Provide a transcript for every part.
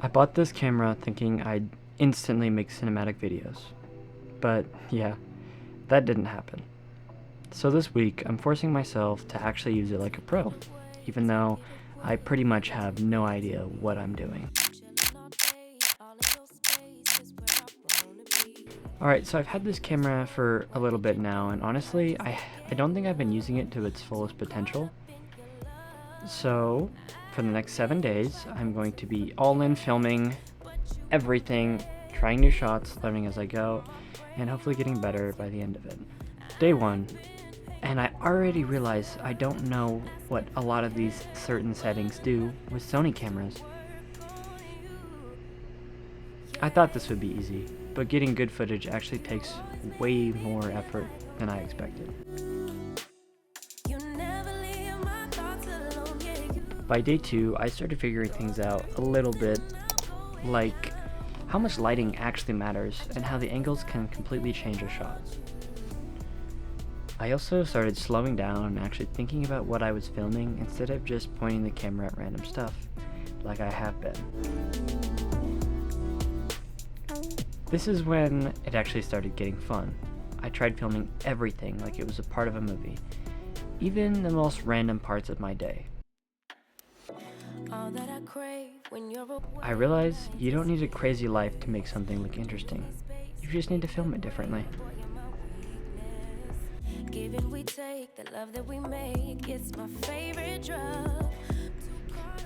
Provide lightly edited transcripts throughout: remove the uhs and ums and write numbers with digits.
I bought this camera thinking I'd instantly make cinematic videos. But yeah, that didn't happen. So this week, I'm forcing myself to actually use it like a pro, even though I pretty much have no idea what I'm doing. Alright, so I've had this camera for a little bit now, and honestly, I don't think I've been using it to its fullest potential. So, for the next 7 days, I'm going to be all in filming everything, trying new shots, learning as I go, and hopefully getting better by the end of it. Day 1, and I already realize I don't know what a lot of these certain settings do with Sony cameras. I thought this would be easy, but getting good footage actually takes way more effort than I expected. By day 2, I started figuring things out a little bit, like how much lighting actually matters and how the angles can completely change a shot. I also started slowing down and actually thinking about what I was filming instead of just pointing the camera at random stuff, like I have been. This is when it actually started getting fun. I tried filming everything like it was a part of a movie, even the most random parts of my day. I realized you don't need a crazy life to make something look interesting. You just need to film it differently.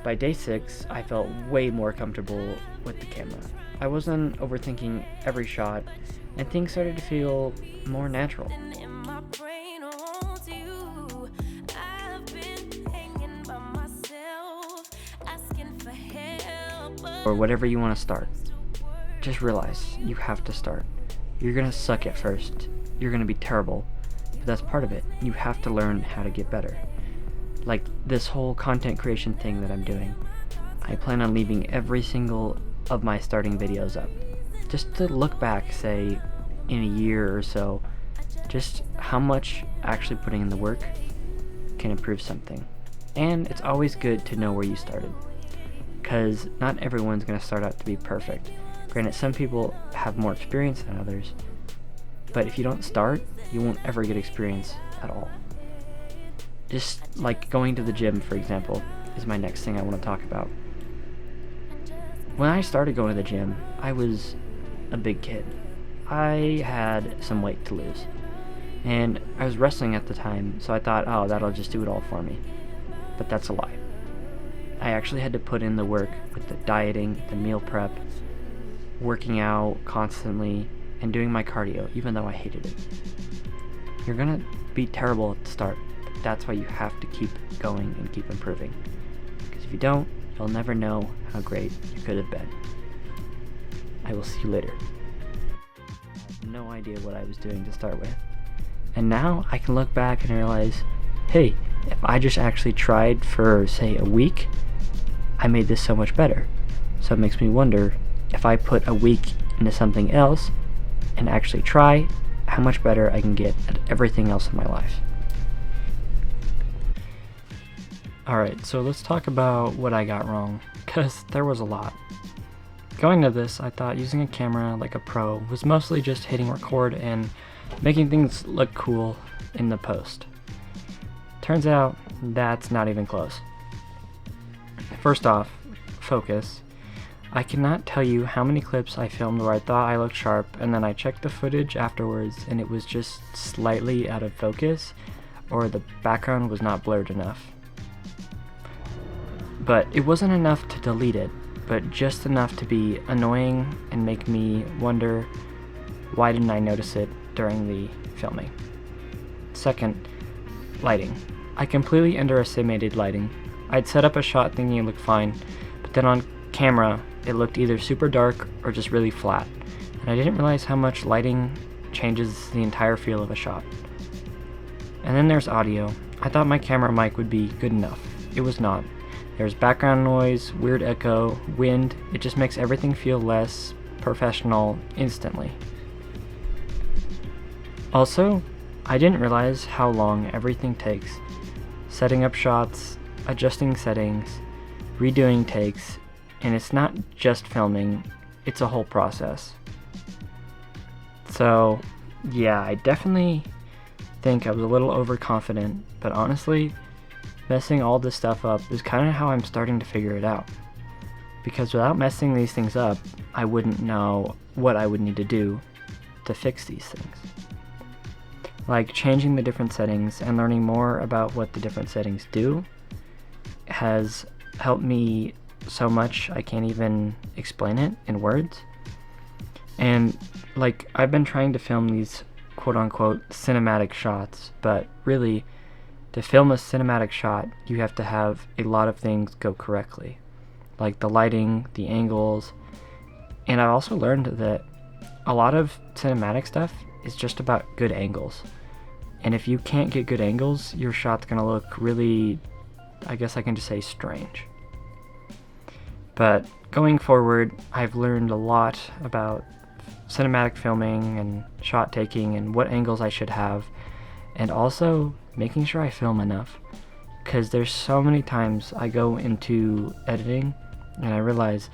By day 6, I felt way more comfortable with the camera. I wasn't overthinking every shot, and things started to feel more natural. Or whatever you want to start. Just realize you have to start. You're gonna suck at first. You're gonna be terrible. But that's part of it. You have to learn how to get better. Like this whole content creation thing that I'm doing. I plan on leaving every single of my starting videos up. Just to look back, say, in a year or so, just how much actually putting in the work can improve something. And it's always good to know where you started. Because not everyone's going to start out to be perfect. Granted, some people have more experience than others, but if you don't start, you won't ever get experience at all. Just like going to the gym, for example, is my next thing I want to talk about. When I started going to the gym, I was a big kid. I had some weight to lose, and I was wrestling at the time, so I thought, oh, that'll just do it all for me. But that's a lie. I actually had to put in the work with the dieting, the meal prep, working out constantly, and doing my cardio, even though I hated it. You're gonna be terrible at the start, but that's why you have to keep going and keep improving. Because if you don't, you'll never know how great you could have been. I will see you later. I had no idea what I was doing to start with. And now I can look back and realize, hey, if I just actually tried for, say, a week, I made this so much better. So it makes me wonder, if I put a week into something else and actually try, how much better I can get at everything else in my life. Alright, so let's talk about what I got wrong, because there was a lot. Going to this, I thought using a camera like a pro was mostly just hitting record and making things look cool in the post. Turns out, that's not even close. First off, focus. I cannot tell you how many clips I filmed where I thought I looked sharp, and then I checked the footage afterwards and it was just slightly out of focus, or the background was not blurred enough. But it wasn't enough to delete it, but just enough to be annoying and make me wonder, why didn't I notice it during the filming? Second, lighting. I completely underestimated lighting. I'd set up a shot thinking it looked fine, but then on camera it looked either super dark or just really flat, and I didn't realize how much lighting changes the entire feel of a shot. And then there's audio. I thought my camera mic would be good enough. It was not. There's background noise, weird echo, wind. It just makes everything feel less professional instantly. Also, I didn't realize how long everything takes. Setting up shots, adjusting settings, redoing takes, and it's not just filming, it's a whole process. So yeah, I definitely think I was a little overconfident, but honestly, messing all this stuff up is kind of how I'm starting to figure it out. Because without messing these things up, I wouldn't know what I would need to do to fix these things. Like changing the different settings and learning more about what the different settings do has helped me so much I can't even explain it in words. And like, I've been trying to film these quote-unquote cinematic shots, but really, to film a cinematic shot, you have to have a lot of things go correctly, like the lighting, the angles, and I've also learned that a lot of cinematic stuff is just about good angles. And if you can't get good angles, your shot's gonna look really, I guess I can just say, strange. But going forward, I've learned a lot about cinematic filming and shot taking and what angles I should have, and also making sure I film enough, because there's so many times I go into editing and I realize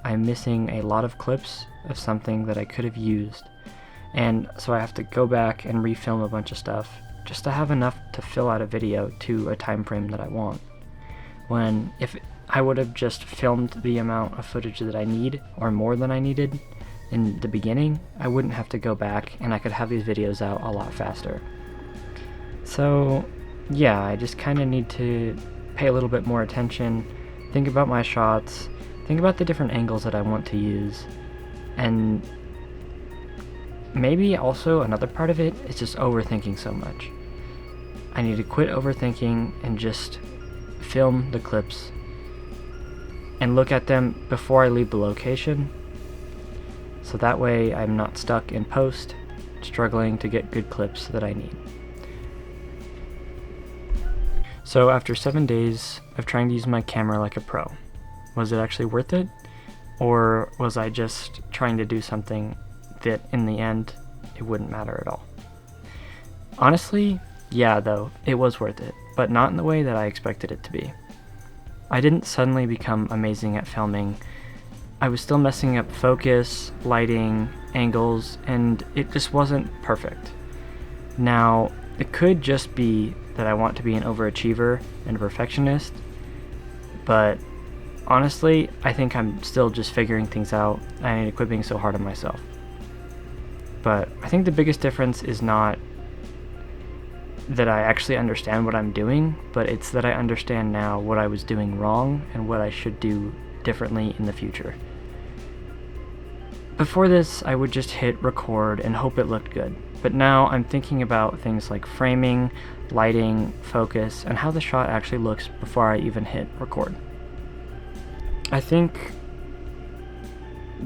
I'm missing a lot of clips of something that I could have used, and so I have to go back and refilm a bunch of stuff just to have enough to fill out a video to a time frame that I want. When if I would have just filmed the amount of footage that I need, or more than I needed, in the beginning, I wouldn't have to go back and I could have these videos out a lot faster. So yeah, I just kind of need to pay a little bit more attention, think about my shots, think about the different angles that I want to use, and maybe also another part of it is just overthinking so much. I need to quit overthinking and just film the clips and look at them before I leave the location, so that way I'm not stuck in post struggling to get good clips that I need. So after 7 days of trying to use my camera like a pro, was it actually worth it? Or was I just trying to do something that in the end it wouldn't matter at all? Honestly, yeah though, it was worth it, but not in the way that I expected it to be. I didn't suddenly become amazing at filming. I was still messing up focus, lighting, angles, and it just wasn't perfect. Now, it could just be that I want to be an overachiever and a perfectionist, but honestly, I think I'm still just figuring things out and I need to quit being so hard on myself. But I think the biggest difference is not that I actually understand what I'm doing, but it's that I understand now what I was doing wrong and what I should do differently in the future. Before this, I would just hit record and hope it looked good, but now I'm thinking about things like framing, lighting, focus, and how the shot actually looks before I even hit record. I think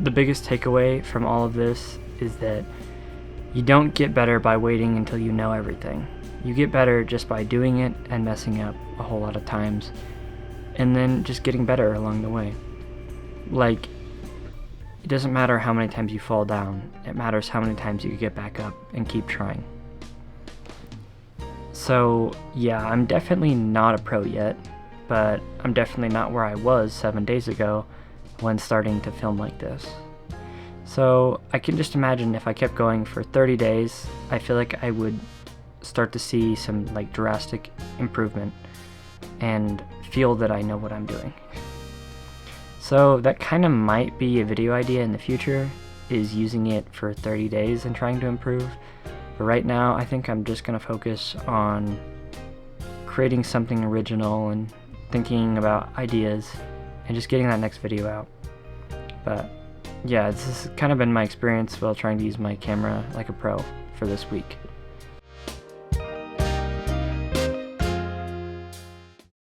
the biggest takeaway from all of this is that you don't get better by waiting until you know everything. You get better just by doing it and messing up a whole lot of times, and then just getting better along the way. Like, it doesn't matter how many times you fall down, it matters how many times you get back up and keep trying. So yeah, I'm definitely not a pro yet, but I'm definitely not where I was 7 days ago when starting to film like this. So I can just imagine if I kept going for 30 days, I feel like I would start to see some like drastic improvement and feel that I know what I'm doing. So that kind of might be a video idea in the future, is using it for 30 days and trying to improve. But right now, I think I'm just going to focus on creating something original and thinking about ideas and just getting that next video out. But yeah, this has kind of been my experience while trying to use my camera like a pro for this week.